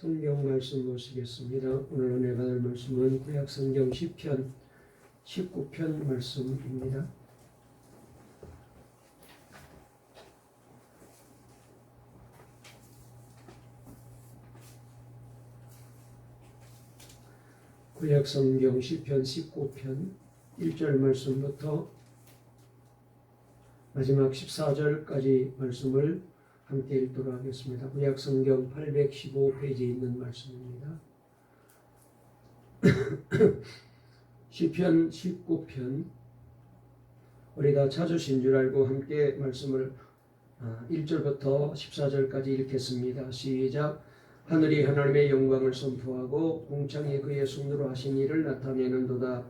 성경 말씀 보시겠습니다. 오늘 은혜 받을 말씀은 구약 성경 시편 19편 말씀입니다. 구약 성경 시편 19편 1절 말씀부터 마지막 14절까지 말씀을 함께 읽도록 하겠습니다. 구약 성경 815페이지에 있는 말씀입니다. 시편 19편 우리가 찾으신 줄 알고 함께 말씀을 1절부터 14절까지 읽겠습니다. 시작. 하늘이 하나님의 영광을 선포하고 궁창이 그의 손으로 하신 일을 나타내는도다.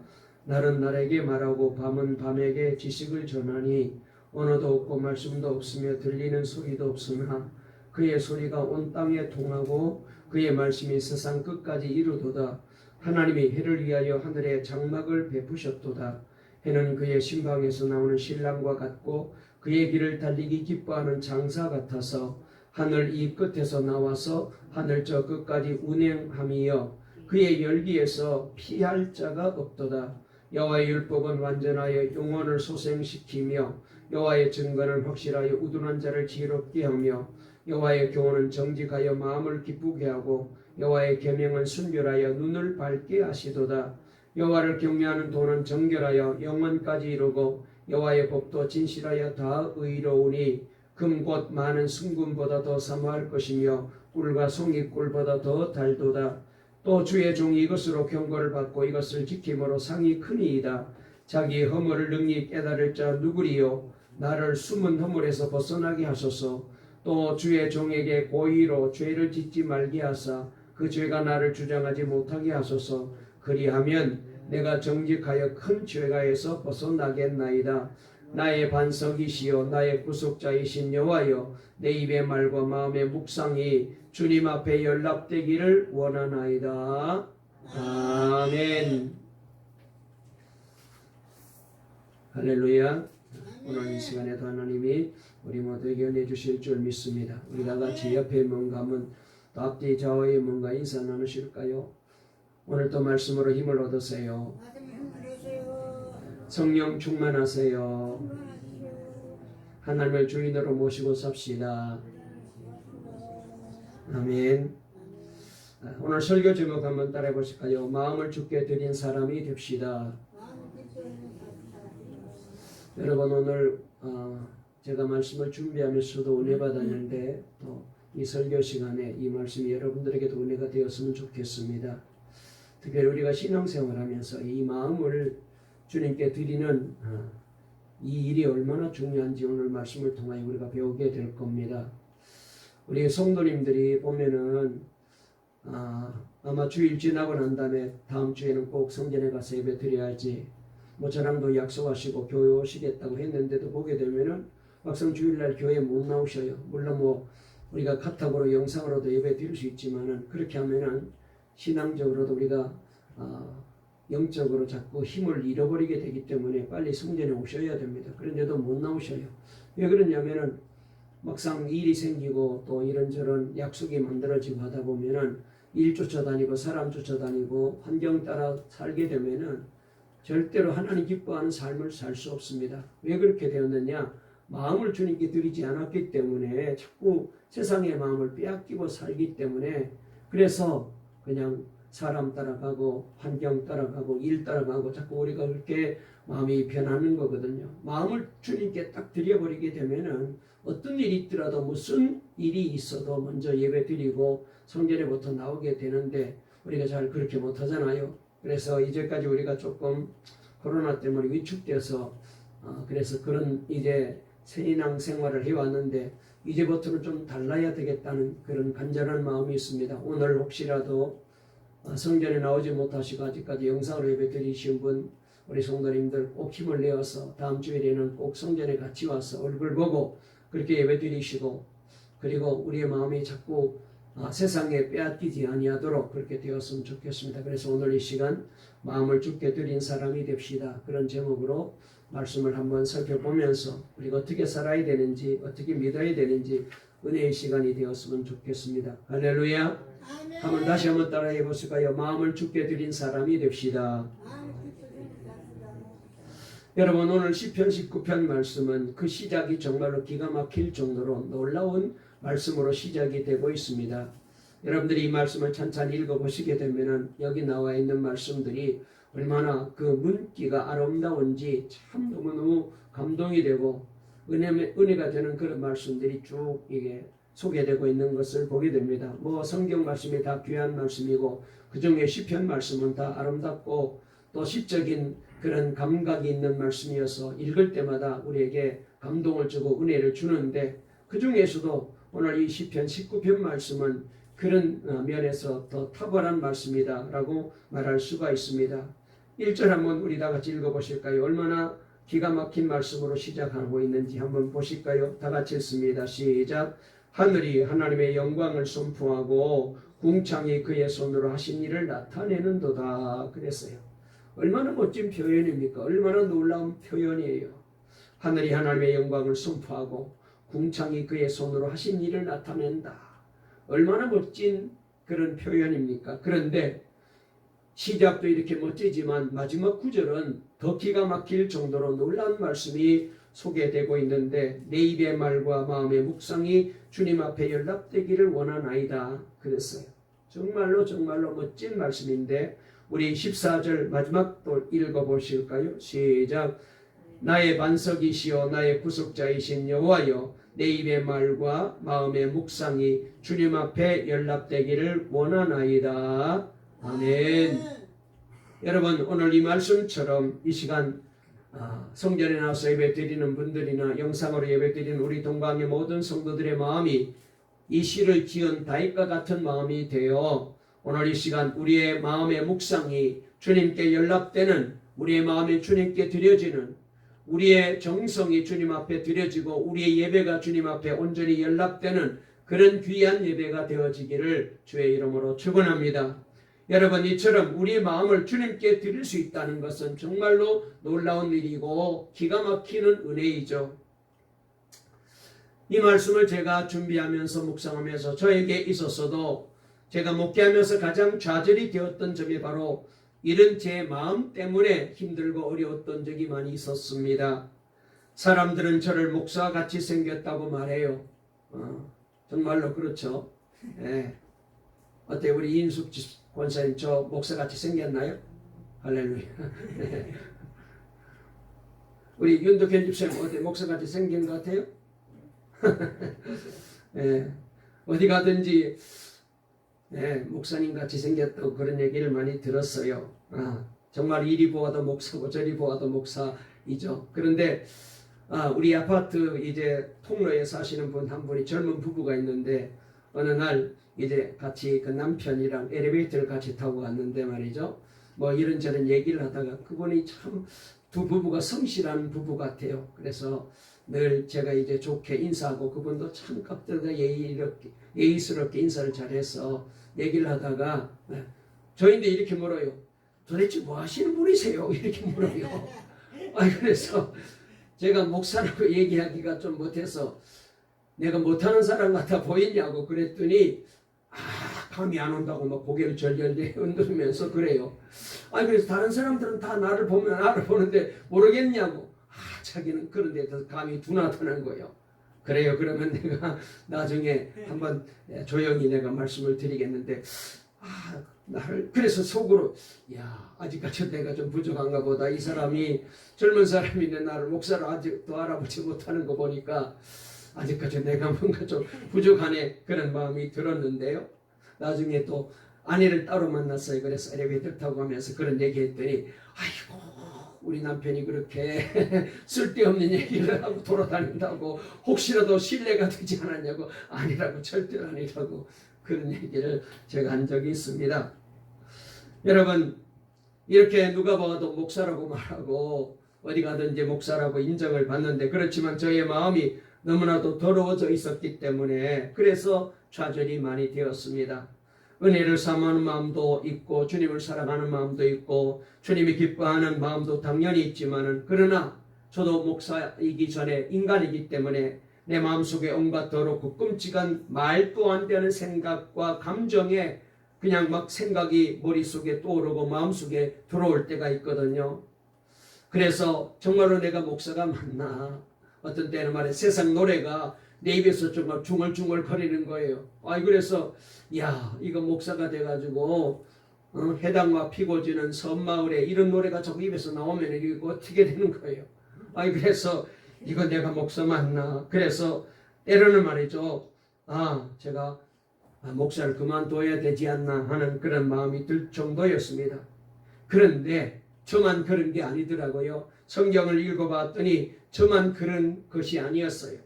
날은 날에게 말하고 밤은 밤에게 지식을 전하니 언어도 없고 말씀도 없으며 들리는 소리도 없으나 그의 소리가 온 땅에 통하고 그의 말씀이 세상 끝까지 이루도다. 하나님이 해를 위하여 하늘에 장막을 베푸셨도다. 해는 그의 신방에서 나오는 신랑과 같고 그의 길을 달리기 기뻐하는 장사 같아서 하늘 이 끝에서 나와서 하늘 저 끝까지 운행함이여 그의 열기에서 피할 자가 없도다. 여호와의 율법은 완전하여 영혼을 소생시키며 여호와의 증거는 확실하여 우둔한 자를 지혜롭게 하며 여호와의 교훈은 정직하여 마음을 기쁘게 하고 여호와의 계명은 순결하여 눈을 밝게 하시도다. 여호와를 경외하는 도는 정결하여 영원까지 이루고 여호와의 법도 진실하여 다 의로우니 금 곧 많은 순금보다 더 사모할 것이며 꿀과 송이꿀보다 더 달도다. 또 주의 종이 이것으로 경고를 받고 이것을 지킴으로 상이 크니이다. 자기의 허물을 능히 깨달을 자 누구리요. 나를 숨은 허물에서 벗어나게 하소서. 또 주의 종에게 고의로 죄를 짓지 말게 하사 그 죄가 나를 주장하지 못하게 하소서. 그리하면 내가 정직하여 큰 죄가에서 벗어나겠나이다. 나의 반석이시여 나의 구속자이신 여호와여 내 입의 말과 마음의 묵상이 주님 앞에 연락되기를 원하나이다. 아멘. 할렐루야. 오늘 이 시간에도 하나님이 우리 모두에게 은혜 주실 줄 믿습니다. 우리 다 같이 옆에 뭔가 한번 앞뒤 좌우에 뭔가 인사 나누실까요? 오늘 또 말씀으로 힘을 얻으세요. 성령 충만하세요. 하나님을 주인으로 모시고 삽시다. 아멘. 오늘 설교 제목 한번 따라해 보실까요? 마음을 주께 드린 사람이 됩시다. 여러분 오늘 제가 말씀을 준비하면서도 은혜 받았는데 또 이 설교 시간에 이 말씀이 여러분들에게도 은혜가 되었으면 좋겠습니다. 특별히 우리가 신앙생활하면서 이 마음을 주님께 드리는 이 일이 얼마나 중요한지 오늘 말씀을 통하여 우리가 배우게 될 겁니다. 우리 성도님들이 보면은 아마 주일 지나고 난 다음에 다음 주에는 꼭 성전에 가서 예배 드려야지 뭐 저랑도 약속하시고 교회 오시겠다고 했는데도 보게 되면은 막상 주일날 교회 못 나오셔요. 물론 뭐 우리가 카톡으로 영상으로도 예배 드릴 수 있지만은 그렇게 하면은 신앙적으로도 우리가 영적으로 자꾸 힘을 잃어버리게 되기 때문에 빨리 성전에 오셔야 됩니다. 그런데도 못 나오셔요. 왜 그러냐면은 막상 일이 생기고 또 이런저런 약속이 만들어지고 하다 보면은 일 쫓아다니고 사람 쫓아다니고 환경 따라 살게 되면은 절대로 하나님 기뻐하는 삶을 살 수 없습니다. 왜 그렇게 되었느냐? 마음을 주님께 드리지 않았기 때문에 자꾸 세상의 마음을 빼앗기고 살기 때문에 그래서 그냥 사람 따라가고 환경 따라가고 일 따라가고 자꾸 우리가 그렇게 마음이 변하는 거거든요. 마음을 주님께 딱 드려버리게 되면은 어떤 일이 있더라도 무슨 일이 있어도 먼저 예배 드리고 성전에부터 나오게 되는데 우리가 잘 그렇게 못하잖아요. 그래서 이제까지 우리가 조금 코로나 때문에 위축돼서 그래서 그런 이제 신앙 생활을 해왔는데 이제부터는 좀 달라야 되겠다는 그런 간절한 마음이 있습니다. 오늘 혹시라도 성전에 나오지 못하시고 아직까지 영상으로 예배 드리신 분 우리 성도님들 꼭 힘을 내어서 다음 주일에는 꼭 성전에 같이 와서 얼굴 보고 그렇게 예배 드리시고 그리고 우리의 마음이 자꾸 세상에 빼앗기지 아니하도록 그렇게 되었으면 좋겠습니다. 그래서 오늘 이 시간 마음을 주께 드린 사람이 됩시다. 그런 제목으로 말씀을 한번 살펴보면서 우리가 어떻게 살아야 되는지 어떻게 믿어야 되는지 은혜의 시간이 되었으면 좋겠습니다. 할렐루야. 아멘. 한번 다시 한번 따라해 보실까요? 마음을 주께 드린 사람이 됩시다. 여러분, 오늘 시편 19편 말씀은 그 시작이 정말로 기가 막힐 정도로 놀라운 말씀으로 시작이 되고 있습니다. 여러분들이 이 말씀을 찬찬히 읽어보시게 되면 여기 나와 있는 말씀들이 얼마나 그 문기가 아름다운지 참 너무너무 감동이 되고 은혜가 되는 그런 말씀들이 쭉 이게 소개되고 있는 것을 보게 됩니다. 뭐 성경 말씀이 다 귀한 말씀이고 그 중에 시편 말씀은 다 아름답고 또 시적인 그런 감각이 있는 말씀이어서 읽을 때마다 우리에게 감동을 주고 은혜를 주는데 그 중에서도 오늘 이 시편 19편 말씀은 그런 면에서 더 탁월한 말씀이다 라고 말할 수가 있습니다. 1절 한번 우리 다 같이 읽어보실까요? 얼마나 기가 막힌 말씀으로 시작하고 있는지 한번 보실까요? 다 같이 읽습니다. 시작. 하늘이 하나님의 영광을 선포하고 궁창이 그의 손으로 하신 일을 나타내는도다 그랬어요. 얼마나 멋진 표현입니까? 얼마나 놀라운 표현이에요. 하늘이 하나님의 영광을 선포하고 궁창이 그의 손으로 하신 일을 나타낸다. 얼마나 멋진 그런 표현입니까? 그런데 시작도 이렇게 멋지지만 마지막 구절은 더 기가 막힐 정도로 놀라운 말씀이 소개되고 있는데 내 입의 말과 마음의 묵상이 주님 앞에 연락되기를 원하나이다 그랬어요. 정말로 멋진 말씀인데 우리 14절 마지막 또 읽어보실까요? 시작. 나의 반석이시여 나의 구속자이신 여호와여 내 입의 말과 마음의 묵상이 주님 앞에 연락되기를 원하나이다. 아멘. 여러분, 오늘 이 말씀처럼 이 시간 성전에 나와서 예배 드리는 분들이나 영상으로 예배 드리는 우리 동방의 모든 성도들의 마음이 이 시를 지은 다윗과 같은 마음이 되어 오늘 이 시간 우리의 마음의 묵상이 주님께 연락되는, 우리의 마음이 주님께 드려지는, 우리의 정성이 주님 앞에 드려지고 우리의 예배가 주님 앞에 온전히 연락되는 그런 귀한 예배가 되어지기를 주의 이름으로 축원합니다. 여러분, 이처럼 우리의 마음을 주님께 드릴 수 있다는 것은 정말로 놀라운 일이고 기가 막히는 은혜이죠. 이 말씀을 제가 준비하면서 묵상하면서 저에게 있었어도 제가 목회하면서 가장 좌절이 되었던 점이 바로 이런 제 마음 때문에 힘들고 어려웠던 적이 많이 있었습니다. 사람들은 저를 목사와 같이 생겼다고 말해요. 정말로 그렇죠. 예. 어때 우리 이인숙 권사님 저 목사같이 생겼나요? 할렐루야. 우리 윤덕현 집사님 어때 목사같이 생긴 것 같아요? 예. 어디 가든지 목사님같이 생겼다고 그런 얘기를 많이 들었어요. 정말 이리 보아도 목사고 저리 보아도 목사이죠. 그런데 우리 아파트 이제 통로에 사시는 분 한 분이 젊은 부부가 있는데 어느 날 이제 같이 그 남편이랑 엘리베이터를 같이 타고 갔는데 말이죠. 뭐 이런저런 얘기를 하다가 그분이 참 두 부부가 성실한 부부 같아요. 그래서 늘 제가 이제 좋게 인사하고 그분도 참 깍들가 예의스럽게 인사를 잘해서 얘기를 하다가 저인데 이렇게 물어요. 도대체 뭐 하시는 분이세요? 이렇게 물어요. 그래서 제가 목사라고 얘기하기가 좀 못해서 내가 못하는 사람 같아 보이냐고 그랬더니 감이 안 온다고 막 고개를 절절히 흔들면서 그래요. 그래서 다른 사람들은 다 나를 보면 알아보는데 모르겠냐고. 자기는 그런 데 대해서 감이 둔하다는 거예요. 그래요. 그러면 내가 나중에 한번 조용히 내가 말씀을 드리겠는데 나를 그래서 속으로 아직까지 내가 좀 부족한가 보다. 이 사람이 젊은 사람인데 나를 목사로 아직도 알아보지 못하는 거 보니까 아직까지 내가 뭔가 좀 부족하네 그런 마음이 들었는데요. 나중에 또 아내를 따로 만났어요. 그래서 엘리베이터 타고 가면서 그런 얘기했더니 우리 남편이 그렇게 쓸데없는 얘기를 하고 돌아다닌다고 혹시라도 신뢰가 되지 않았냐고. 아니라고, 절대로 아니라고 그런 얘기를 제가 한 적이 있습니다. 여러분, 이렇게 누가 봐도 목사라고 말하고 어디 가든지 목사라고 인정을 받는데 그렇지만 저의 마음이 너무나도 더러워져 있었기 때문에 그래서 좌절이 많이 되었습니다. 은혜를 사모하는 마음도 있고 주님을 사랑하는 마음도 있고 주님이 기뻐하는 마음도 당연히 있지만은 그러나 저도 목사이기 전에 인간이기 때문에 내 마음속에 온갖 더럽고 끔찍한 말도 안 되는 생각과 감정에 그냥 막 생각이 머릿속에 떠오르고 마음속에 들어올 때가 있거든요. 그래서 정말로 내가 목사가 맞나? 어떤 때는 말해 세상 노래가 내 입에서 정말 중얼중얼 거리는 거예요. 그래서 야, 이거 목사가 돼가지고 해당과 피고지는 섬마을에 이런 노래가 자꾸 입에서 나오면 이거 어떻게 되는 거예요. 그래서 이거 내가 목사 맞나? 그래서 때로는 말이죠. 제가 목사를 그만둬야 되지 않나 하는 그런 마음이 들 정도였습니다. 그런데 저만 그런 게 아니더라고요. 성경을 읽어봤더니 저만 그런 것이 아니었어요.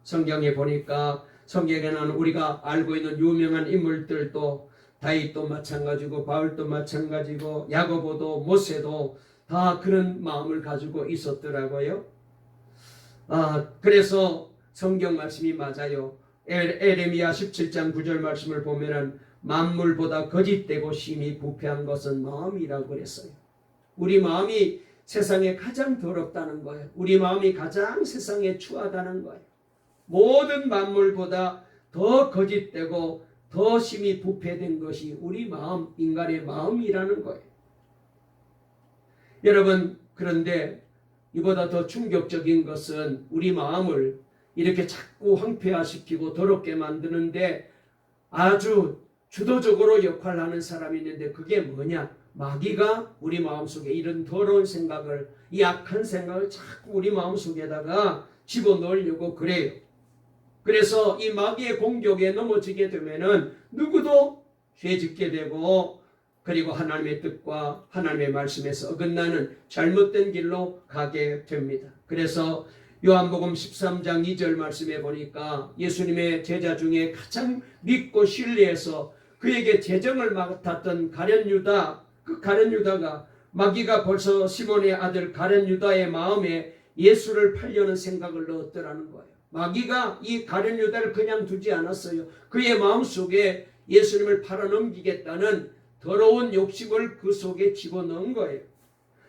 성경에 보니까 성경에는 우리가 알고 있는 유명한 인물들도 다윗도 마찬가지고 바울도 마찬가지고 야고보도 모세도 다 그런 마음을 가지고 있었더라고요. 그래서 성경 말씀이 맞아요. 에레미야 17장 9절 말씀을 보면은 만물보다 거짓되고 심히 부패한 것은 마음이라고 그랬어요. 우리 마음이 세상에 가장 더럽다는 거예요. 우리 마음이 가장 세상에 추하다는 거예요. 모든 만물보다 더 거짓되고 더 심히 부패된 것이 우리 마음, 인간의 마음이라는 거예요. 여러분, 그런데 이보다 더 충격적인 것은 우리 마음을 이렇게 자꾸 황폐화시키고 더럽게 만드는데 아주 주도적으로 역할을 하는 사람이 있는데 그게 뭐냐? 마귀가 우리 마음속에 이런 더러운 생각을, 이 악한 생각을 자꾸 우리 마음속에다가 집어넣으려고 그래요. 그래서 이 마귀의 공격에 넘어지게 되면은 누구도 죄 짓게 되고 그리고 하나님의 뜻과 하나님의 말씀에서 어긋나는 잘못된 길로 가게 됩니다. 그래서 요한복음 13장 2절 말씀에 보니까 예수님의 제자 중에 가장 믿고 신뢰해서 그에게 재정을 맡았던 가룟 유다, 그 가룟 유다가 마귀가 벌써 시몬의 아들 가룟 유다의 마음에 예수를 팔려는 생각을 넣었더라는 거예요. 마귀가 이 가룟 유다를 그냥 두지 않았어요. 그의 마음속에 예수님을 팔아넘기겠다는 더러운 욕심을 그 속에 집어넣은 거예요.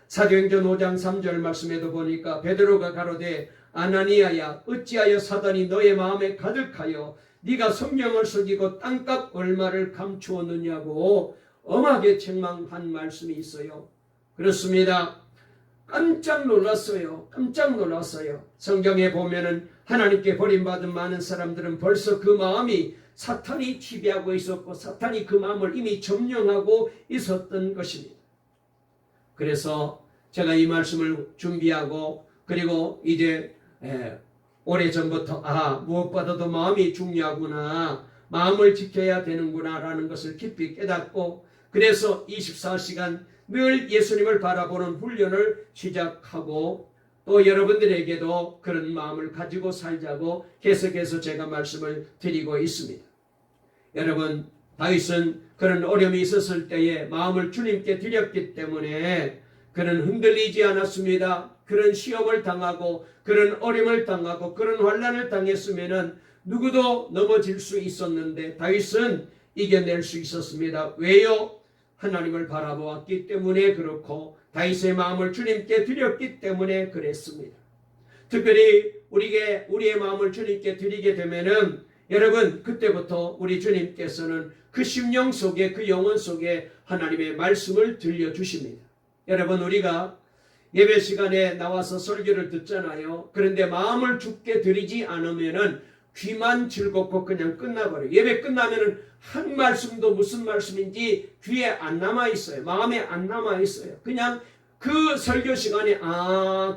사도행전 5장 3절 말씀에도 보니까 베드로가 가로되 아나니아야 어찌하여 사단이 너의 마음에 가득하여 네가 성령을 속이고 땅값 얼마를 감추었느냐고 엄하게 책망한 말씀이 있어요. 그렇습니다. 깜짝 놀랐어요. 깜짝 놀랐어요. 성경에 보면은 하나님께 버림받은 많은 사람들은 벌써 그 마음이 사탄이 지배하고 있었고 사탄이 그 마음을 이미 점령하고 있었던 것입니다. 그래서 제가 이 말씀을 준비하고 그리고 이제 오래전부터 무엇보다도 마음이 중요하구나, 마음을 지켜야 되는구나 라는 것을 깊이 깨닫고 그래서 24시간 늘 예수님을 바라보는 훈련을 시작하고 또 여러분들에게도 그런 마음을 가지고 살자고 계속해서 제가 말씀을 드리고 있습니다. 여러분, 다윗은 그런 어려움이 있었을 때에 마음을 주님께 드렸기 때문에 그는 흔들리지 않았습니다. 그런 시험을 당하고 그런 어려움을 당하고 그런 환난을 당했으면 누구도 넘어질 수 있었는데 다윗은 이겨낼 수 있었습니다. 왜요? 하나님을 바라보았기 때문에 그렇고 다윗의 마음을 주님께 드렸기 때문에 그랬습니다. 특별히 우리의 마음을 주님께 드리게 되면은 여러분 그때부터 우리 주님께서는 그 심령 속에 그 영혼 속에 하나님의 말씀을 들려주십니다. 여러분 우리가 예배 시간에 나와서 설교를 듣잖아요. 그런데 마음을 주께 드리지 않으면은 귀만 즐겁고 그냥 끝나버려요. 예배 끝나면은 한 말씀도 무슨 말씀인지 귀에 안 남아있어요. 마음에 안 남아있어요. 그냥 그 설교 시간에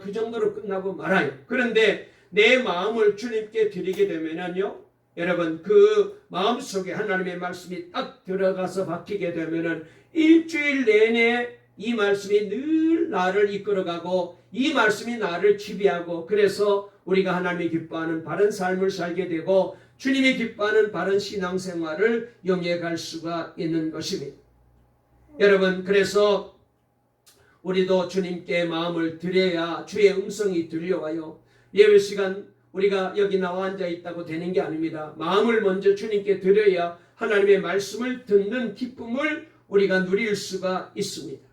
그 정도로 끝나고 말아요. 그런데 내 마음을 주님께 드리게 되면은요, 여러분 그 마음속에 하나님의 말씀이 딱 들어가서 박히게 되면은 일주일 내내 이 말씀이 늘 나를 이끌어가고 이 말씀이 나를 지배하고 그래서 우리가 하나님이 기뻐하는 바른 삶을 살게 되고 주님이 기뻐하는 바른 신앙생활을 영위해갈 수가 있는 것입니다. 여러분 그래서 우리도 주님께 마음을 드려야 주의 음성이 들려와요. 예배 시간 우리가 여기 나와 앉아 있다고 되는 게 아닙니다. 마음을 먼저 주님께 드려야 하나님의 말씀을 듣는 기쁨을 우리가 누릴 수가 있습니다.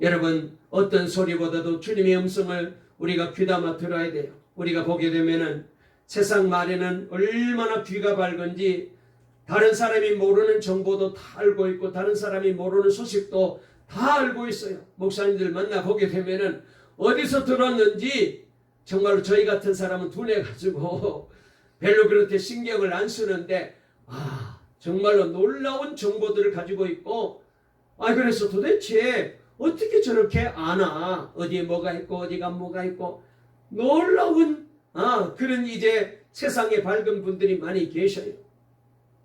여러분 어떤 소리보다도 주님의 음성을 우리가 귀담아 들어야 돼요. 우리가 보게 되면은 세상 말에는 얼마나 귀가 밝은지 다른 사람이 모르는 정보도 다 알고 있고 다른 사람이 모르는 소식도 다 알고 있어요. 목사님들 만나보게 되면은 어디서 들었는지 정말로 저희 같은 사람은 둔해가지고 별로 그렇게 신경을 안 쓰는데 정말로 놀라운 정보들을 가지고 있고 그래서 도대체 어떻게 저렇게 아나? 어디에 뭐가 있고 어디가 뭐가 있고 놀라운 그런 이제 세상에 밝은 분들이 많이 계셔요.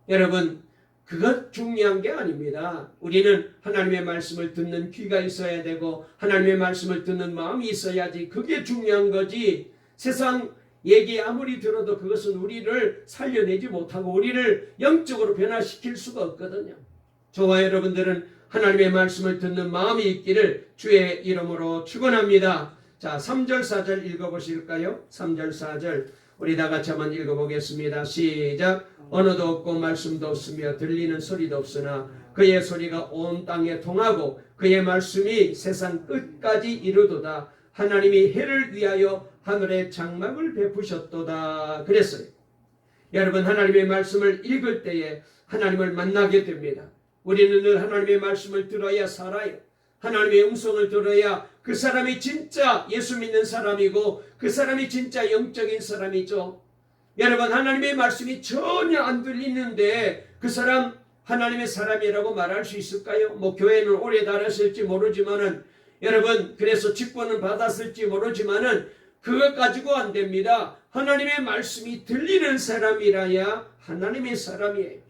여러분 그것 중요한 게 아닙니다. 우리는 하나님의 말씀을 듣는 귀가 있어야 되고 하나님의 말씀을 듣는 마음이 있어야지 그게 중요한 거지. 세상 얘기 아무리 들어도 그것은 우리를 살려내지 못하고 우리를 영적으로 변화시킬 수가 없거든요. 저와 여러분들은 하나님의 말씀을 듣는 마음이 있기를 주의 이름으로 축원합니다. 자, 3절 4절 읽어보실까요? 3절 4절 우리 다 같이 한번 읽어보겠습니다. 시작. 언어도 없고 말씀도 없으며 들리는 소리도 없으나 그의 소리가 온 땅에 통하고 그의 말씀이 세상 끝까지 이르도다. 하나님이 해를 위하여 하늘에 장막을 베푸셨도다. 그랬어요. 여러분 하나님의 말씀을 읽을 때에 하나님을 만나게 됩니다. 우리는 늘 하나님의 말씀을 들어야 살아요. 하나님의 음성을 들어야 그 사람이 진짜 예수 믿는 사람이고 그 사람이 진짜 영적인 사람이죠. 여러분 하나님의 말씀이 전혀 안 들리는데 그 사람 하나님의 사람이라고 말할 수 있을까요? 뭐 교회는 오래 다녔을지 모르지만은 여러분 그래서 직분은 받았을지 모르지만은 그것 가지고 안 됩니다. 하나님의 말씀이 들리는 사람이라야 하나님의 사람이에요.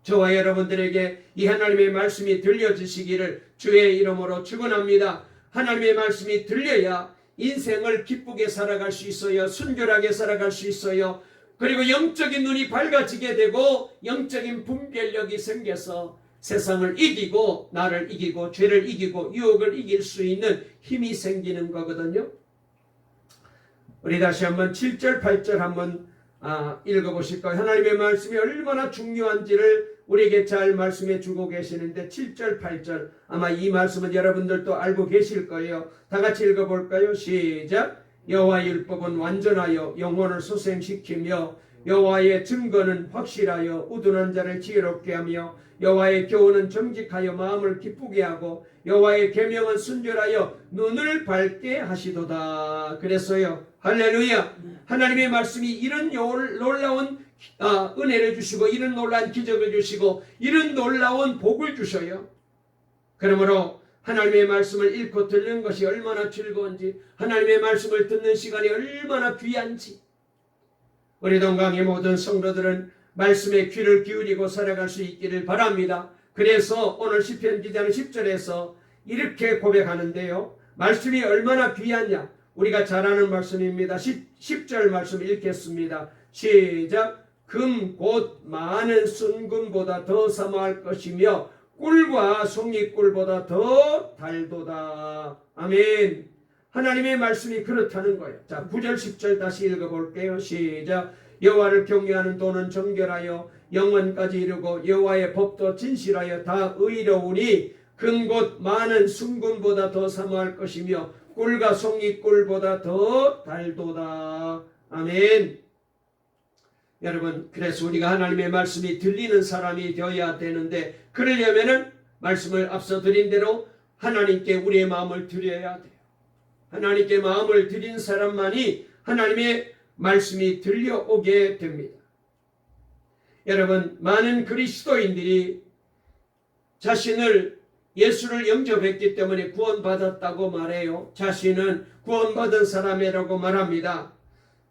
저와 여러분들에게 이 하나님의 말씀이 들려주시기를 주의 이름으로 축원합니다. 하나님의 말씀이 들려야 인생을 기쁘게 살아갈 수 있어요. 순결하게 살아갈 수 있어요. 그리고 영적인 눈이 밝아지게 되고 영적인 분별력이 생겨서 세상을 이기고 나를 이기고 죄를 이기고 유혹을 이길 수 있는 힘이 생기는 거거든요. 우리 다시 한번 7절 8절 한번 읽어보실까요? 하나님의 말씀이 얼마나 중요한지를 우리에게 잘 말씀해 주고 계시는데 7절 8절 아마 이 말씀은 여러분들도 알고 계실 거예요. 다 같이 읽어볼까요? 시작. 여호와의 율법은 완전하여 영혼을 소생시키며 여호와의 증거는 확실하여 우둔한 자를 지혜롭게 하며 여호와의 교훈은 정직하여 마음을 기쁘게 하고 여호와의 계명은 순결하여 눈을 밝게 하시도다. 그랬어요. 할렐루야. 하나님의 말씀이 이런 놀라운 은혜를 주시고 이런 놀라운 기적을 주시고 이런 놀라운 복을 주셔요. 그러므로 하나님의 말씀을 읽고 듣는 것이 얼마나 즐거운지 하나님의 말씀을 듣는 시간이 얼마나 귀한지 우리 동강의 모든 성도들은 말씀에 귀를 기울이고 살아갈 수 있기를 바랍니다. 그래서 오늘 시편 기자는 10절에서 이렇게 고백하는데요. 말씀이 얼마나 귀하냐. 우리가 잘 아는 말씀입니다. 10절 말씀 읽겠습니다. 시작. 금 곧 많은 순금보다 더 사모할 것이며 꿀과 송이꿀보다 더 달도다. 아멘. 하나님의 말씀이 그렇다는 거예요. 자, 9절 10절 다시 읽어볼게요. 시작. 여호와를 경외하는 도는 정결하여 영원까지 이르고 여호와의 법도 진실하여 다 의로우니 금 곧 많은 순금보다 더 사모할 것이며 꿀과 송이꿀보다 더 달도다. 아멘. 여러분 그래서 우리가 하나님의 말씀이 들리는 사람이 되어야 되는데 그러려면은 말씀을 앞서 드린 대로 하나님께 우리의 마음을 드려야 돼요. 하나님께 마음을 드린 사람만이 하나님의 말씀이 들려오게 됩니다. 여러분 많은 그리스도인들이 자신을 예수를 영접했기 때문에 구원받았다고 말해요. 자신은 구원받은 사람이라고 말합니다.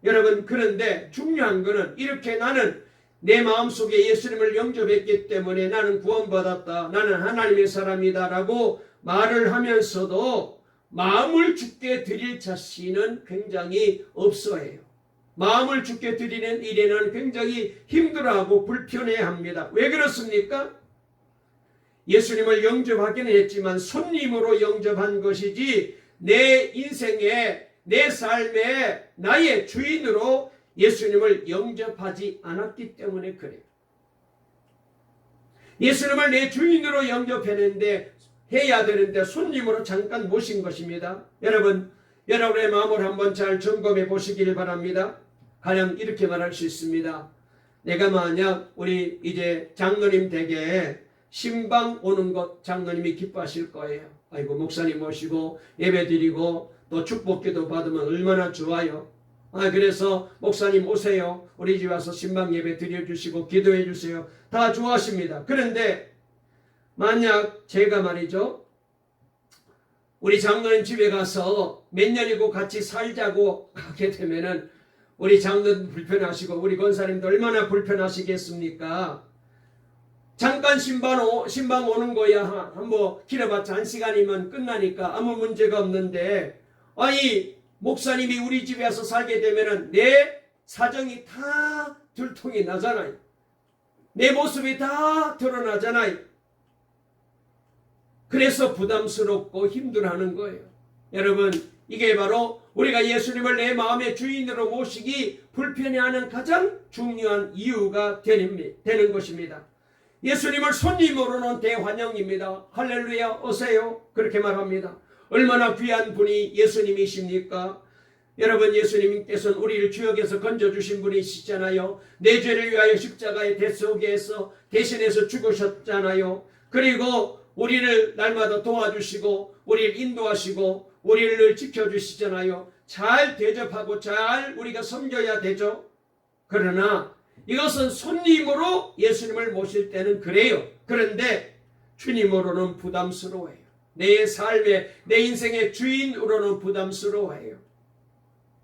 여러분 그런데 중요한 것은 이렇게 나는 내 마음속에 예수님을 영접했기 때문에 나는 구원받았다. 나는 하나님의 사람이다 라고 말을 하면서도 마음을 주께 드릴 자신은 굉장히 없어해요. 마음을 주께 드리는 일에는 굉장히 힘들어하고 불편해합니다. 왜 그렇습니까? 예수님을 영접하기는 했지만 손님으로 영접한 것이지 내 인생에 내 삶에 나의 주인으로 예수님을 영접하지 않았기 때문에 그래요. 예수님을 내 주인으로 영접해야 되는데 손님으로 잠깐 모신 것입니다. 여러분 여러분의 마음을 한번 잘 점검해 보시길 바랍니다. 가령 이렇게 말할 수 있습니다. 내가 만약 우리 이제 장로님 댁에 신방 오는 것 장로님이 기뻐하실 거예요. 아이고 목사님 모시고 예배 드리고 또 축복기도 받으면 얼마나 좋아요. 그래서 목사님 오세요. 우리 집 와서 신방 예배 드려주시고 기도해 주세요. 다 좋아하십니다. 그런데 만약 제가 말이죠, 우리 장로님 집에 가서 몇 년이고 같이 살자고 하게 되면은 우리 장로님 불편하시고 우리 권사님도 얼마나 불편하시겠습니까? 잠깐 신방 오는 거야. 한번 길어봤자 1시간이면 끝나니까 아무 문제가 없는데, 아니 목사님이 우리 집에 와서 살게 되면은 내 사정이 다 들통이 나잖아요. 내 모습이 다 드러나잖아요. 그래서 부담스럽고 힘들어하는 거예요. 여러분, 이게 바로 우리가 예수님을 내 마음의 주인으로 모시기 불편해하는 가장 중요한 이유가 되는 것입니다. 예수님을 손님으로는 대환영입니다. 할렐루야, 오세요. 그렇게 말합니다. 얼마나 귀한 분이 예수님이십니까? 여러분, 예수님께서는 우리를 죄악에서 건져주신 분이시잖아요. 내 죄를 위하여 십자가의 대속에서 대신해서 죽으셨잖아요. 그리고 우리를 날마다 도와주시고 우리를 인도하시고 우리를 지켜주시잖아요. 잘 대접하고 잘 우리가 섬겨야 되죠. 그러나 이것은 손님으로 예수님을 모실 때는 그래요. 그런데 주님으로는 부담스러워해요. 내 삶의, 내 인생의 주인으로는 부담스러워해요.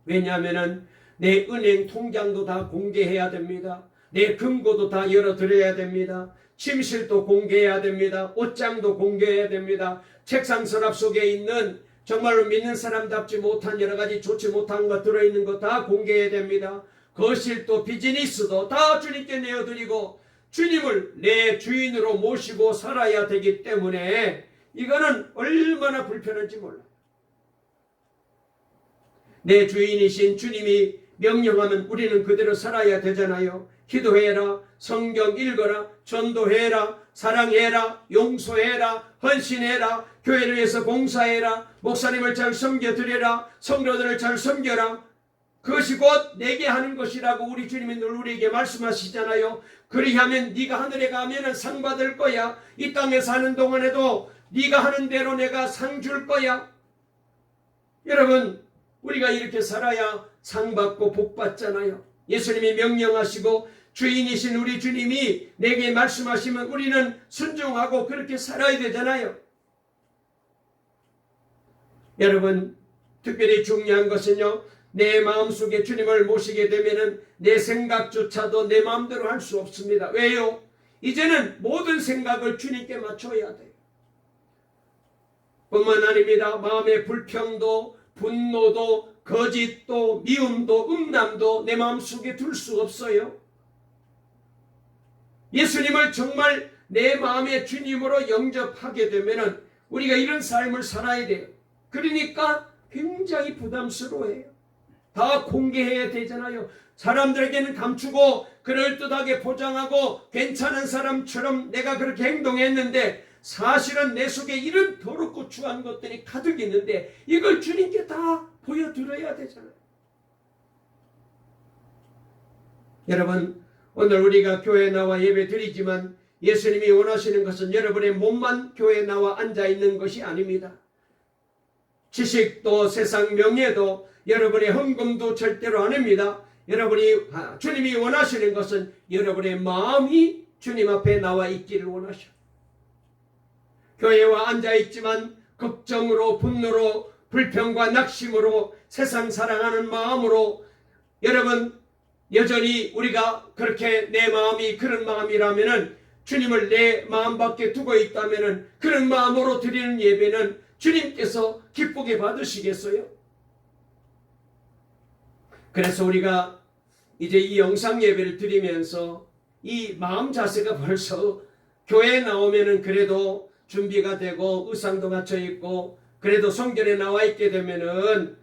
왜냐하면 내 은행 통장도 다 공개해야 됩니다. 내 금고도 다 열어드려야 됩니다. 침실도 공개해야 됩니다. 옷장도 공개해야 됩니다. 책상 서랍 속에 있는 정말로 믿는 사람답지 못한 여러 가지 좋지 못한 것 들어있는 거 다 공개해야 됩니다. 거실도 비즈니스도 다 주님께 내어드리고 주님을 내 주인으로 모시고 살아야 되기 때문에 이거는 얼마나 불편한지 몰라요. 내 주인이신 주님이 명령하면 우리는 그대로 살아야 되잖아요. 기도해라, 성경 읽어라, 전도해라, 사랑해라, 용서해라, 헌신해라, 교회를 위해서 봉사해라, 목사님을 잘 섬겨드려라, 성도들을 잘 섬겨라. 그것이 곧 내게 하는 것이라고 우리 주님이 늘 우리에게 말씀하시잖아요. 그리하면 네가 하늘에 가면은 상 받을 거야. 이 땅에 사는 동안에도 네가 하는 대로 내가 상 줄 거야. 여러분, 우리가 이렇게 살아야 상 받고 복 받잖아요. 예수님이 명령하시고 주인이신 우리 주님이 내게 말씀하시면 우리는 순종하고 그렇게 살아야 되잖아요. 여러분, 특별히 중요한 것은요, 내 마음속에 주님을 모시게 되면은 내 생각조차도 내 마음대로 할 수 없습니다. 왜요? 이제는 모든 생각을 주님께 맞춰야 돼요. 뿐만 아닙니다. 마음의 불평도, 분노도, 거짓도, 미움도, 음란도 내 마음속에 둘 수 없어요. 예수님을 정말 내 마음의 주님으로 영접하게 되면은 우리가 이런 삶을 살아야 돼요. 그러니까 굉장히 부담스러워해요. 다 공개해야 되잖아요. 사람들에게는 감추고 그럴듯하게 포장하고 괜찮은 사람처럼 내가 그렇게 행동했는데 사실은 내 속에 이런 더럽고 추한 것들이 가득 있는데 이걸 주님께 다 보여드려야 되잖아요. 여러분, 오늘 우리가 교회에 나와 예배 드리지만 예수님이 원하시는 것은 여러분의 몸만 교회에 나와 앉아있는 것이 아닙니다. 지식도 세상 명예도 여러분의 헌금도 절대로 아닙니다. 주님이 원하시는 것은 여러분의 마음이 주님 앞에 나와 있기를 원하셔. 교회와 앉아있지만 걱정으로, 분노로, 불평과 낙심으로, 세상 사랑하는 마음으로, 여러분 여전히 우리가 그렇게 내 마음이 그런 마음이라면은, 주님을 내 마음 밖에 두고 있다면은 그런 마음으로 드리는 예배는 주님께서 기쁘게 받으시겠어요? 그래서 우리가 이제 이 영상 예배를 드리면서 이 마음 자세가 벌써 교회에 나오면은 그래도 준비가 되고 의상도 갖춰 있고 그래도 성전에 나와 있게 되면은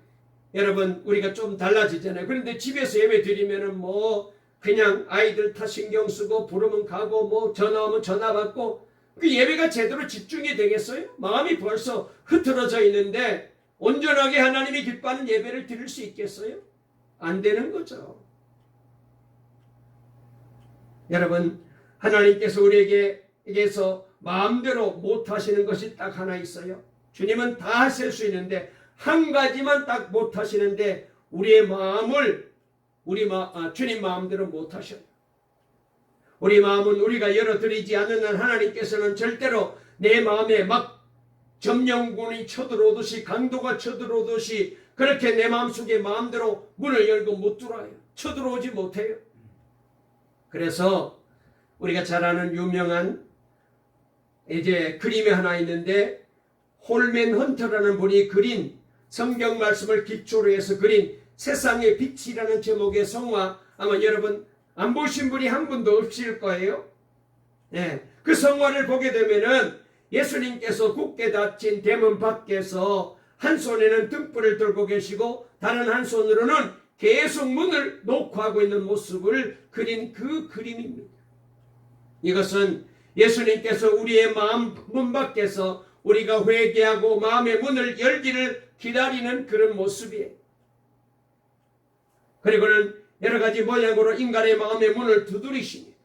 여러분 우리가 좀 달라지잖아요. 그런데 집에서 예배 드리면은 뭐 그냥 아이들 다 신경 쓰고 부르면 가고 뭐 전화 오면 전화 받고 그 예배가 제대로 집중이 되겠어요? 마음이 벌써 흐트러져 있는데 온전하게 하나님이 기뻐하는 예배를 드릴 수 있겠어요? 안 되는 거죠. 여러분, 하나님께서 우리에게서 마음대로 못하시는 것이 딱 하나 있어요. 주님은 다 하실 수 있는데 한 가지만 딱 못하시는데 우리의 마음을 주님 마음대로 못하셔요. 우리 마음은 우리가 열어드리지 않는 한 하나님께서는 절대로 내 마음에 막 점령군이 쳐들어오듯이 강도가 쳐들어오듯이 그렇게 내 마음속에 마음대로 문을 열고 못 들어와요. 쳐들어오지 못해요. 그래서 우리가 잘 아는 유명한 이제 그림이 하나 있는데 홀맨 헌터라는 분이 그린 성경 말씀을 기초로 해서 그린 세상의 빛이라는 제목의 성화, 아마 여러분 안 보신 분이 한 분도 없을 거예요. 그 성화를 보게 되면은 예수님께서 굳게 닫힌 대문 밖에서 한 손에는 등불을 들고 계시고 다른 한 손으로는 계속 문을 녹화하고 있는 모습을 그린 그 그림입니다. 이것은 예수님께서 우리의 마음 문 밖에서 우리가 회개하고 마음의 문을 열기를 기다리는 그런 모습이에요. 그리고는 여러 가지 모양으로 인간의 마음의 문을 두드리십니다.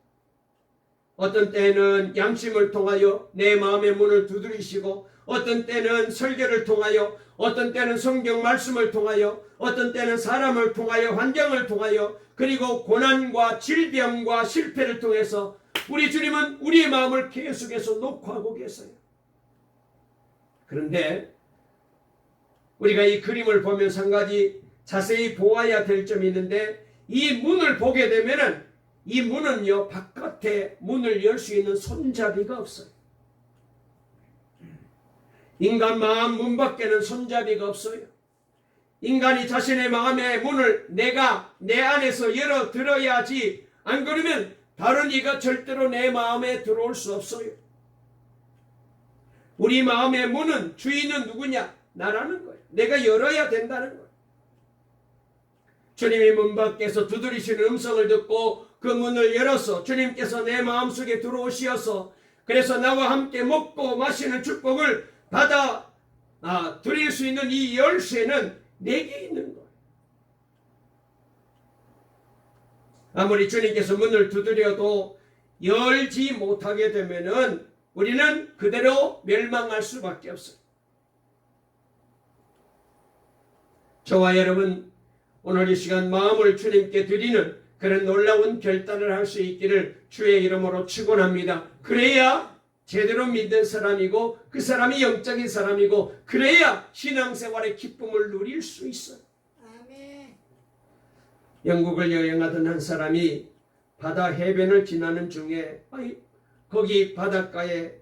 어떤 때는 양심을 통하여 내 마음의 문을 두드리시고, 어떤 때는 설교를 통하여, 어떤 때는 성경 말씀을 통하여, 어떤 때는 사람을 통하여, 환경을 통하여, 그리고 고난과 질병과 실패를 통해서 우리 주님은 우리의 마음을 계속해서 녹화하고 계세요. 그런데 우리가 이 그림을 보면서 한 가지 자세히 보아야 될 점이 있는데, 이 문을 보게 되면은 이 문은요, 바깥에 문을 열 수 있는 손잡이가 없어요. 인간 마음 문 밖에는 손잡이가 없어요. 인간이 자신의 마음의 문을 내가 내 안에서 열어 들어야지, 안 그러면 다른 이가 절대로 내 마음에 들어올 수 없어요. 우리 마음의 문은 주인은 누구냐? 나라는 거예요. 내가 열어야 된다는 거예요. 주님이 문 밖에서 두드리시는 음성을 듣고 그 문을 열어서 주님께서 내 마음속에 들어오시어서 그래서 나와 함께 먹고 마시는 축복을 받아 드릴 수 있는 이 열쇠는 내게 있는 거예요. 아무리 주님께서 문을 두드려도 열지 못하게 되면은 우리는 그대로 멸망할 수밖에 없어요. 저와 여러분, 오늘 이 시간 마음을 주님께 드리는 그런 놀라운 결단을 할 수 있기를 주의 이름으로 축원합니다. 그래야 제대로 믿는 사람이고 그 사람이 영적인 사람이고 그래야 신앙생활의 기쁨을 누릴 수 있어요. 아멘. 영국을 여행하던 한 사람이 바다 해변을 지나는 중에 거기 바닷가에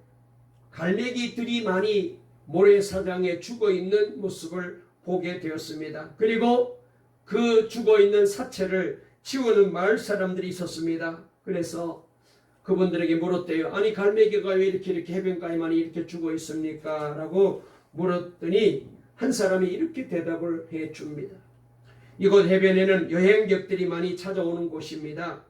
갈매기들이 많이 모래사장에 죽어있는 모습을 보게 되었습니다. 그리고 그 죽어있는 사체를 치우는 마을 사람들이 있었습니다. 그래서 그분들에게 물었대요. 아니 갈매기가 왜 이렇게 해변가에만 이렇게 죽어 있습니까? 라고 물었더니 한 사람이 이렇게 대답을 해줍니다. 이곳 해변에는 여행객들이 많이 찾아오는 곳입니다.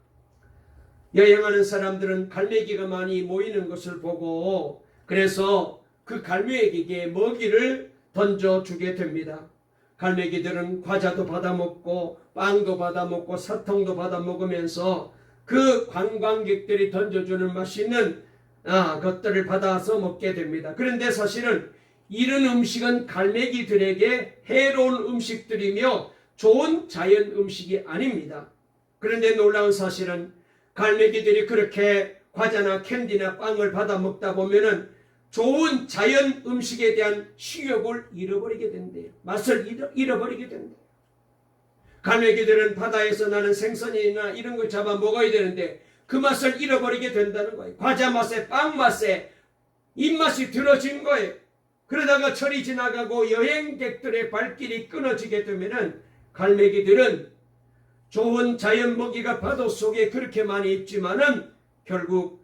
여행하는 사람들은 갈매기가 많이 모이는 것을 보고 그래서 그 갈매기에게 먹이를 던져주게 됩니다. 갈매기들은 과자도 받아먹고 빵도 받아먹고 사탕도 받아먹으면서 그 관광객들이 던져주는 맛있는 것들을 받아서 먹게 됩니다. 그런데 사실은 이런 음식은 갈매기들에게 해로운 음식들이며 좋은 자연 음식이 아닙니다. 그런데 놀라운 사실은 갈매기들이 그렇게 과자나 캔디나 빵을 받아먹다 보면은 좋은 자연 음식에 대한 식욕을 잃어버리게 된대요. 맛을 잃어버리게 된대요. 갈매기들은 바다에서 나는 생선이나 이런 걸 잡아 먹어야 되는데 그 맛을 잃어버리게 된다는 거예요. 과자 맛에 빵 맛에 입맛이 들어진 거예요. 그러다가 철이 지나가고 여행객들의 발길이 끊어지게 되면은 갈매기들은 좋은 자연 먹이가 바다 속에 그렇게 많이 있지만은 결국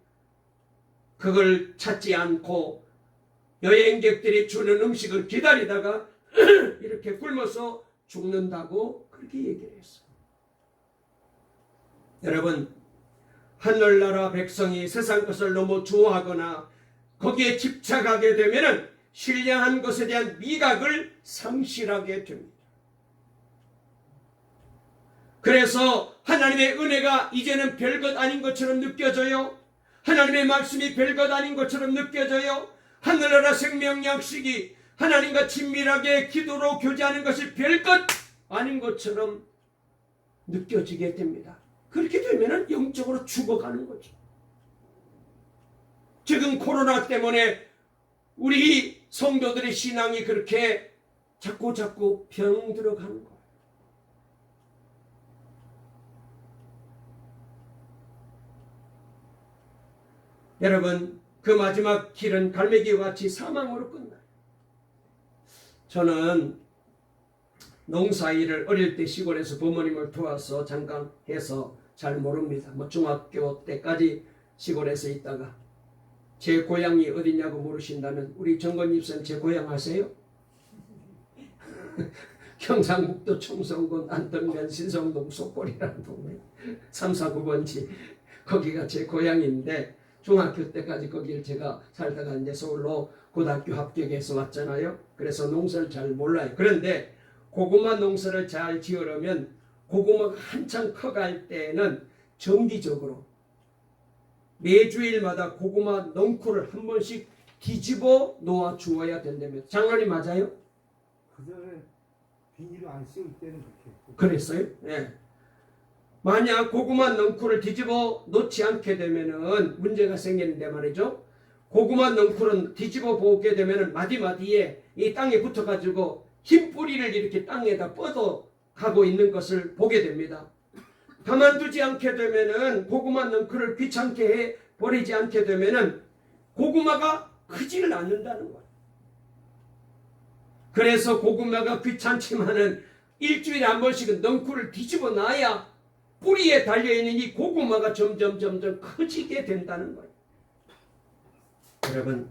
그걸 찾지 않고 여행객들이 주는 음식을 기다리다가 이렇게 굶어서 죽는다고 그렇게 얘기를 했어요. 여러분, 하늘나라 백성이 세상 것을 너무 좋아하거나 거기에 집착하게 되면은 신령한 것에 대한 미각을 상실하게 됩니다. 그래서 하나님의 은혜가 이제는 별것 아닌 것처럼 느껴져요. 하나님의 말씀이 별것 아닌 것처럼 느껴져요. 하늘나라 생명 양식이 하나님과 친밀하게 기도로 교제하는 것이 별것 아닌 것처럼 느껴지게 됩니다. 그렇게 되면 영적으로 죽어가는 거죠. 지금 코로나 때문에 우리 성도들의 신앙이 그렇게 자꾸 병들어가는 거예요. 여러분, 그 마지막 길은 갈매기와 같이 사망으로 끝나요. 저는 농사일을 어릴 때 시골에서 부모님을 도와서 잠깐 해서 잘 모릅니다. 중학교 때까지 시골에서 있다가 제 고향이 어디냐고 물으신다면 우리 정건 집사님 제 고향 아세요? 경상북도 청송군 안동면 신성동 속골이라는 동네 3, 4, 9번지 거기가 제 고향인데 중학교 때까지 거기를 제가 살다가 이제 서울로 고등학교 합격해서 왔잖아요. 그래서 농사를 잘 몰라요. 그런데 고구마 농사를 잘 지으려면 고구마가 한창 커갈 때는 정기적으로 매주일마다 고구마 넝쿨을 한 번씩 뒤집어 놓아 주어야 된다며. 장관이 맞아요? 그전에 비닐을 안 씌울 때는 그렇게 그랬어요? 네. 만약 고구마 넝쿨을 뒤집어 놓지 않게 되면은 문제가 생기는데 말이죠. 고구마 넝쿨은 뒤집어 보게 되면은 마디마디에 이 땅에 붙어가지고 흰 뿌리를 이렇게 땅에다 뻗어 가고 있는 것을 보게 됩니다. 가만두지 않게 되면은 고구마 넝쿨을 귀찮게 해 버리지 않게 되면은 고구마가 크지를 않는다는 거예요. 그래서 고구마가 귀찮지만은 일주일에 한 번씩은 넝쿨을 뒤집어 놔야 뿌리에 달려있는 이 고구마가 점점 커지게 된다는 거예요. 여러분,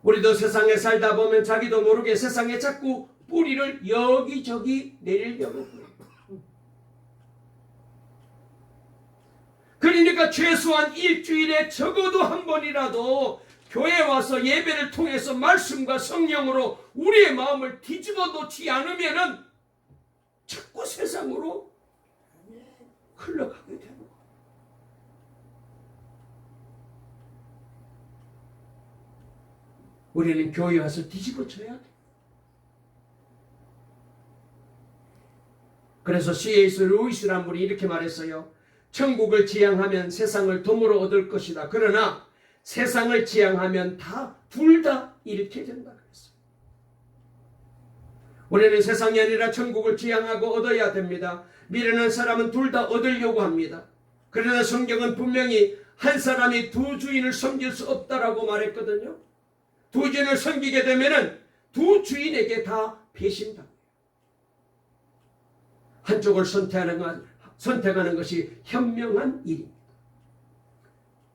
우리도 세상에 살다 보면 자기도 모르게 세상에 자꾸 뿌리를 여기저기 내리려고 해요. 그러니까 최소한 일주일에 적어도 한 번이라도 교회 와서 예배를 통해서 말씀과 성령으로 우리의 마음을 뒤집어 놓지 않으면은 자꾸 세상으로 흘러가게 되는 거예요. 우리는 교회 와서 뒤집어져야 돼. 그래서 C.S. 루이스란 분이 이렇게 말했어요. 천국을 지향하면 세상을 도모로 얻을 것이다. 그러나 세상을 지향하면 둘 다 잃게 된다 그랬어요. 우리는 세상이 아니라 천국을 지향하고 얻어야 됩니다. 미련한 사람은 둘 다 얻으려고 합니다. 그러나 성경은 분명히 한 사람이 두 주인을 섬길 수 없다라고 말했거든요. 두 주인을 섬기게 되면은 두 주인에게 다 배신당해요. 한쪽을 선택하는 것이 현명한 일입니다.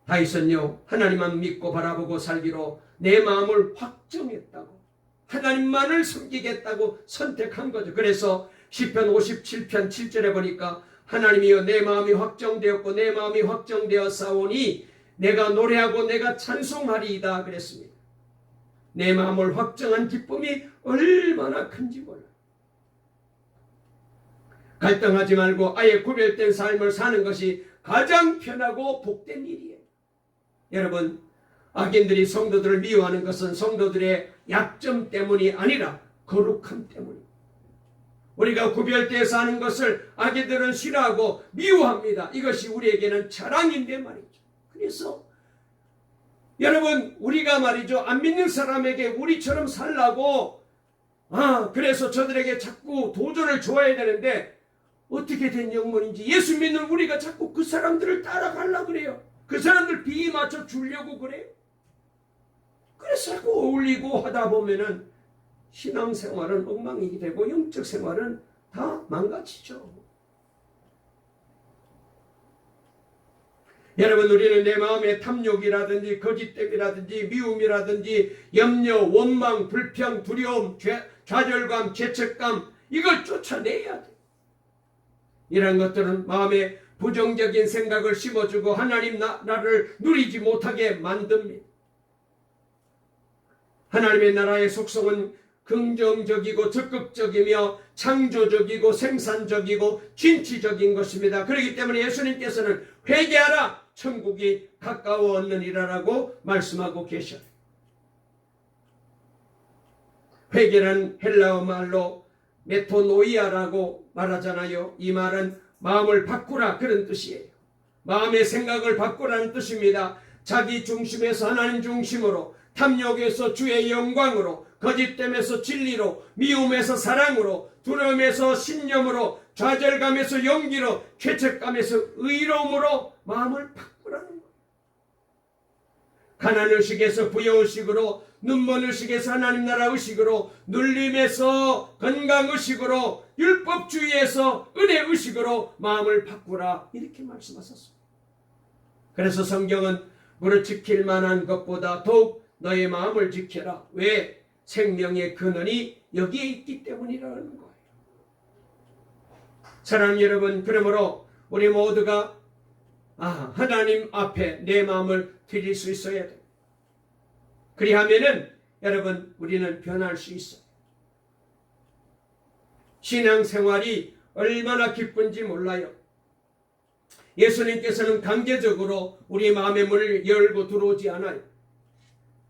다윗은요, 하나님만 믿고 바라보고 살기로 내 마음을 확정했다고, 하나님만을 섬기겠다고 선택한 거죠. 그래서 시편 57편 7절에 보니까 하나님이여 내 마음이 확정되었고 내 마음이 확정되어 싸우니 내가 노래하고 내가 찬송하리이다 그랬습니다. 내 마음을 확정한 기쁨이 얼마나 큰지 몰라요. 갈등하지 말고 아예 구별된 삶을 사는 것이 가장 편하고 복된 일이에요. 여러분, 악인들이 성도들을 미워하는 것은 성도들의 약점 때문이 아니라 거룩함 때문입니다. 우리가 구별되어 사는 것을 악인들은 싫어하고 미워합니다. 이것이 우리에게는 자랑인데 말이죠. 그래서 여러분, 우리가 말이죠, 안 믿는 사람에게 우리처럼 살라고 그래서 저들에게 자꾸 도전을 줘야 되는데 어떻게 된 영문인지 예수 믿는 우리가 자꾸 그 사람들을 따라가려고 그래요. 그 사람들 비위 맞춰 주려고 그래요. 그래서 자꾸 어울리고 하다 보면은 신앙생활은 엉망이 되고 영적 생활은 다 망가지죠. 여러분, 우리는 내 마음의 탐욕이라든지 거짓됨이라든지 미움이라든지 염려, 원망, 불평, 두려움, 좌절감, 죄책감 이걸 쫓아내야 돼. 이런 것들은 마음에 부정적인 생각을 심어주고 하나님 나라를 누리지 못하게 만듭니다. 하나님의 나라의 속성은 긍정적이고 적극적이며 창조적이고 생산적이고 진취적인 것입니다. 그렇기 때문에 예수님께서는 회개하라, 천국이 가까워왔느니라라고 말씀하고 계셔요. 회개는 헬라어 말로 메토노이아라고 말하잖아요. 이 말은 마음을 바꾸라, 그런 뜻이에요. 마음의 생각을 바꾸라는 뜻입니다. 자기 중심에서 하나님 중심으로, 탐욕에서 주의 영광으로, 거짓됨에서 진리로, 미움에서 사랑으로, 두려움에서 신념으로, 좌절감에서 용기로, 죄책감에서 의로움으로 마음을 바꾸라는 거예요. 가난의식에서 부여의식으로, 눈먼의식에서 하나님 나라 의식으로, 눌림에서 건강의식으로, 율법주의에서 은혜의식으로 마음을 바꾸라, 이렇게 말씀하셨습니다. 그래서 성경은 무릇 지킬 만한 것보다 더욱 너의 마음을 지켜라. 왜? 생명의 근원이 여기에 있기 때문이라는 거예요. 사랑하는 여러분, 그러므로 우리 모두가 하나님 앞에 내 마음을 드릴 수 있어야 돼요. 그리하면은 여러분, 우리는 변할 수 있어요. 신앙생활이 얼마나 기쁜지 몰라요. 예수님께서는 강제적으로 우리 마음의 문을 열고 들어오지 않아요.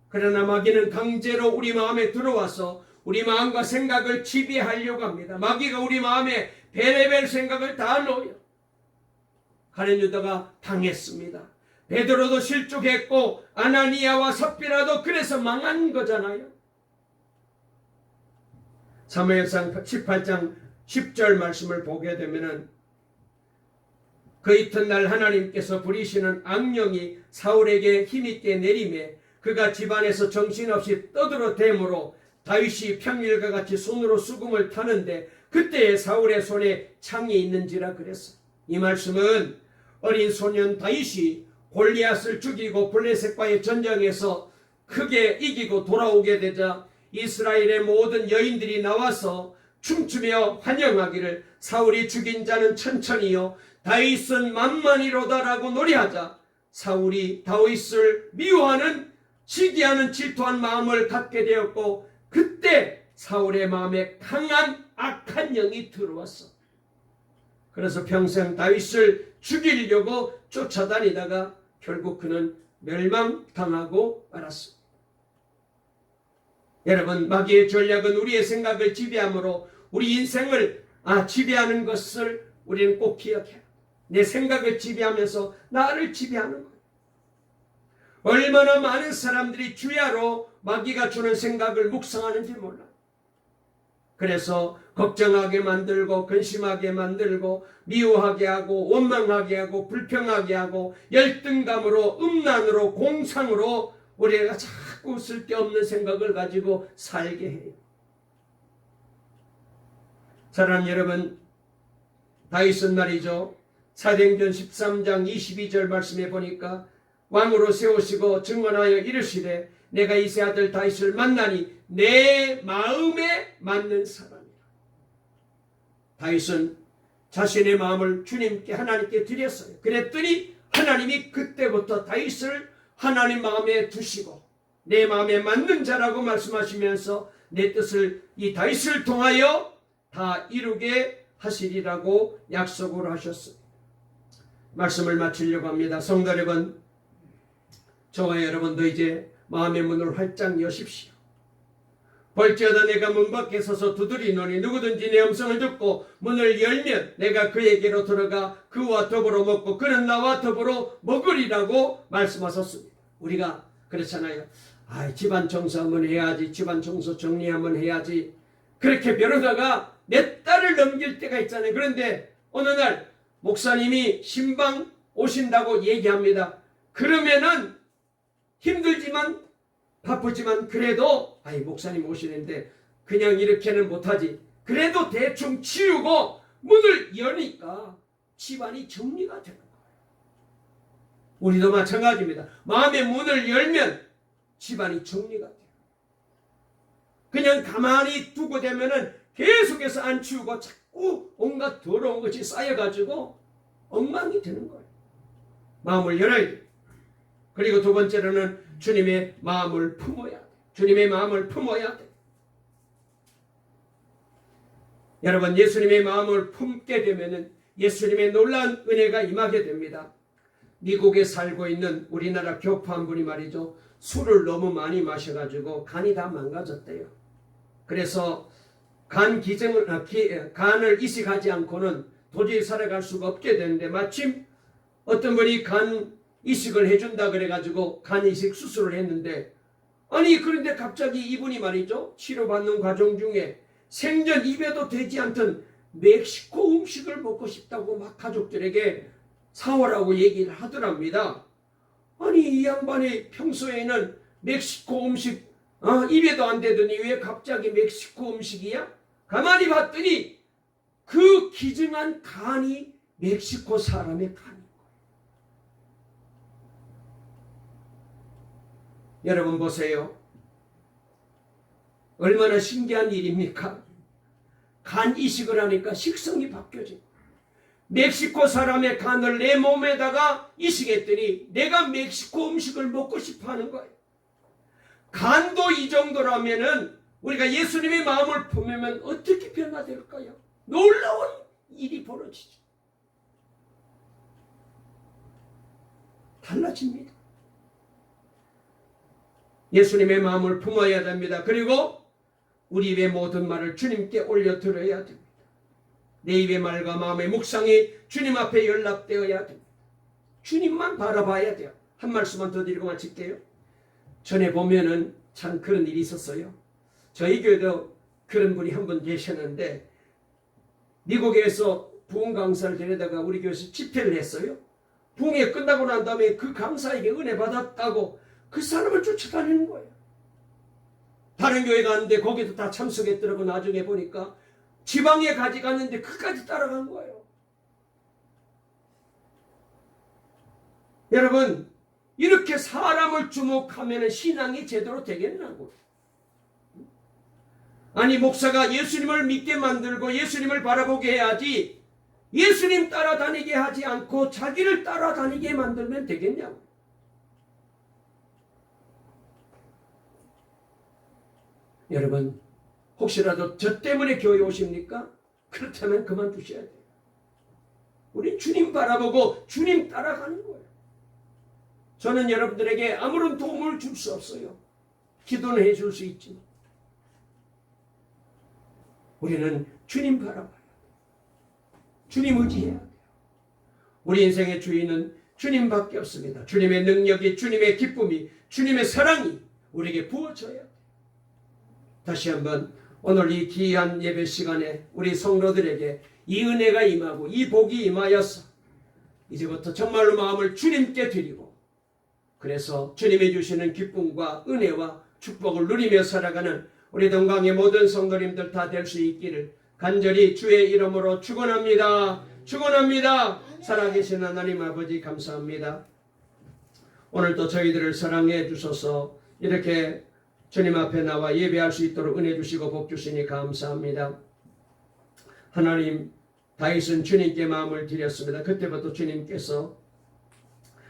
그러나 마귀는 강제로 우리 마음에 들어와서 우리 마음과 생각을 지배하려고 합니다. 마귀가 우리 마음에 별의별 생각을 다 넣어요. 가룟 유다가 당했습니다. 베드로도 실족했고 아나니아와 삽비라도 그래서 망한 거잖아요. 사무엘상 18장 10절 말씀을 보게 되면은 그 이튿날 하나님께서 부리시는 악령이 사울에게 힘있게 내림에 그가 집안에서 정신없이 떠들어대므로 다윗이 평일과 같이 손으로 수금을 타는데 그때에 사울의 손에 창이 있는지라 그랬어. 이 말씀은 어린 소년 다윗이 골리앗을 죽이고 블레셋과의 전쟁에서 크게 이기고 돌아오게 되자 이스라엘의 모든 여인들이 나와서 춤추며 환영하기를 사울이 죽인 자는 천천히요 다윗은 만만이로다라고 노래하자 사울이 다윗을 미워하는 시기하는 질투한 마음을 갖게 되었고 그때 사울의 마음에 강한 악한 영이 들어왔어. 그래서 평생 다윗을 죽이려고 쫓아다니다가 결국 그는 멸망당하고 말았습니다. 여러분, 마귀의 전략은 우리의 생각을 지배함으로 우리 인생을 지배하는 것을 우리는 꼭 기억해야 합니다. 내 생각을 지배하면서 나를 지배하는 거예요. 얼마나 많은 사람들이 주야로 마귀가 주는 생각을 묵상하는지 몰라요. 그래서 걱정하게 만들고 근심하게 만들고 미워하게 하고 원망하게 하고 불평하게 하고 열등감으로 음란으로 공상으로 우리가 자꾸 쓸데없는 생각을 가지고 살게 해요. 사랑하는 여러분, 다윗은 말이죠. 사도행전 13장 22절 말씀에 보니까 왕으로 세우시고 증언하여 이르시되 내가 이세 아들 다윗을 만나니 내 마음에 맞는 사람이라. 다윗은 자신의 마음을 주님께 하나님께 드렸어요. 그랬더니 하나님이 그때부터 다윗을 하나님 마음에 두시고 내 마음에 맞는 자라고 말씀하시면서 내 뜻을 이 다윗을 통하여 다 이루게 하시리라고 약속을 하셨습니다. 말씀을 마치려고 합니다. 성도 여러분, 저와 여러분도 이제 마음의 문을 활짝 여십시오. 볼지어다 내가 문 밖에 서서 두드리노니 누구든지 내 음성을 듣고 문을 열면 내가 그에게로 들어가 그와 더불어 먹고 그는 나와 더불어 먹으리라고 말씀하셨습니다. 우리가 그렇잖아요. 집안 청소 한번 해야지, 집안 청소 정리 한번 해야지, 그렇게 벼르다가 몇 달을 넘길 때가 있잖아요. 그런데 어느 날 목사님이 신방 오신다고 얘기합니다. 그러면은 힘들지만 바쁘지만 그래도 목사님 오시는데 그냥 이렇게는 못하지. 그래도 대충 치우고 문을 여니까 집안이 정리가 되는 거예요. 우리도 마찬가지입니다. 마음의 문을 열면 집안이 정리가 돼요. 그냥 가만히 두고 되면은 계속해서 안 치우고 자꾸 온갖 더러운 것이 쌓여가지고 엉망이 되는 거예요. 마음을 열어야 돼요. 그리고 두 번째로는 주님의 마음을 품어야 돼요. 주님의 마음을 품어야 돼. 여러분, 예수님의 마음을 품게 되면은 예수님의 놀라운 은혜가 임하게 됩니다. 미국에 살고 있는 우리나라 교포 한 분이 말이죠. 술을 너무 많이 마셔가지고 간이 다 망가졌대요. 그래서 간을 이식하지 않고는 도저히 살아갈 수가 없게 되는데, 마침 어떤 분이 간 이식을 해준다 그래가지고 간 이식 수술을 했는데, 아니 그런데 갑자기 이분이 말이죠, 치료받는 과정 중에 생전 입에도 되지 않던 멕시코 음식을 먹고 싶다고 막 가족들에게 사오라고 얘기를 하더랍니다. 아니 이 양반이 평소에는 멕시코 음식 입에도 안 되더니 왜 갑자기 멕시코 음식이야? 가만히 봤더니 그 기증한 간이 멕시코 사람의 간인 거예요. 여러분 보세요. 얼마나 신기한 일입니까? 간 이식을 하니까 식성이 바뀌어진 거예요. 멕시코 사람의 간을 내 몸에다가 이식했더니 내가 멕시코 음식을 먹고 싶어 하는 거예요. 간도 이 정도라면은 우리가 예수님의 마음을 품으면 어떻게 변화될까요? 놀라운 일이 벌어지죠. 달라집니다. 예수님의 마음을 품어야 됩니다. 그리고 우리 입의 모든 말을 주님께 올려드려야 됩니다. 내 입의 말과 마음의 묵상이 주님 앞에 연락되어야 됩니다. 주님만 바라봐야 돼요. 한 말씀만 더 드리고 마칠게요. 전에 보면은 참 그런 일이 있었어요. 저희 교회도 그런 분이 한 분 계셨는데, 미국에서 부흥 강사를 데려다가 우리 교회에서 집회를 했어요. 부흥회 끝나고 난 다음에 그 강사에게 은혜 받았다고 그 사람을 쫓아다니는 거예요. 다른 교회 갔는데 거기도 다 참석했더라고. 나중에 보니까 지방에 갔는데 그까지 따라간 거예요. 여러분, 이렇게 사람을 주목하면 신앙이 제대로 되겠냐고. 아니 목사가 예수님을 믿게 만들고 예수님을 바라보게 해야지, 예수님 따라다니게 하지 않고 자기를 따라다니게 만들면 되겠냐고. 여러분, 혹시라도 저 때문에 교회 오십니까? 그렇다면 그만두셔야 돼요. 우리 주님 바라보고 주님 따라가는 거예요. 저는 여러분들에게 아무런 도움을 줄 수 없어요. 기도는 해줄 수 있지만 우리는 주님 바라봐야 돼요. 주님 의지해야 돼요. 우리 인생의 주인은 주님밖에 없습니다. 주님의 능력이, 주님의 기쁨이, 주님의 사랑이 우리에게 부어져야 돼요. 다시 한번 오늘 이 귀한 예배 시간에 우리 성도들에게 이 은혜가 임하고 이 복이 임하여서 이제부터 정말로 마음을 주님께 드리고, 그래서 주님이 주시는 기쁨과 은혜와 축복을 누리며 살아가는 우리 동강의 모든 성도님들 다 될 수 있기를 간절히 주의 이름으로 축원합니다. 축원합니다. 살아계신 하나님 아버지 감사합니다. 오늘도 저희들을 사랑해 주셔서 이렇게 주님 앞에 나와 예배할 수 있도록 은혜 주시고 복 주시니 감사합니다. 하나님, 다윗은 주님께 마음을 드렸습니다. 그때부터 주님께서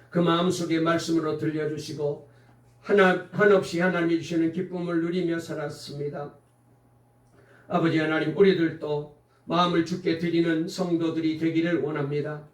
그 마음속에 말씀으로 들려주시고 한없이 하나님이 주시는 기쁨을 누리며 살았습니다. 아버지 하나님, 우리들도 마음을 주께 드리는 성도들이 되기를 원합니다.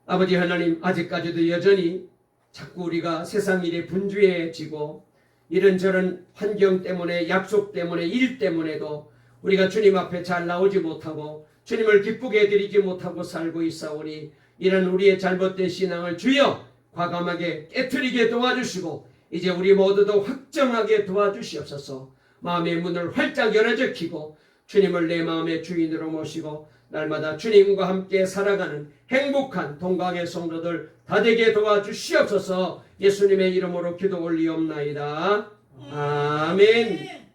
아버지 하나님, 아직까지도 여전히 자꾸 우리가 세상 일에 분주해지고 이런저런 환경 때문에, 약속 때문에, 일 때문에도 우리가 주님 앞에 잘 나오지 못하고 주님을 기쁘게 해드리지 못하고 살고 있사오니, 이런 우리의 잘못된 신앙을 주여 과감하게 깨트리게 도와주시고 이제 우리 모두도 확정하게 도와주시옵소서. 마음의 문을 활짝 열어져 키고 주님을 내 마음의 주인으로 모시고 날마다 주님과 함께 살아가는 행복한 동강의 성도들 다 되게 도와주시옵소서. 예수님의 이름으로 기도 올리옵나이다. 아멘.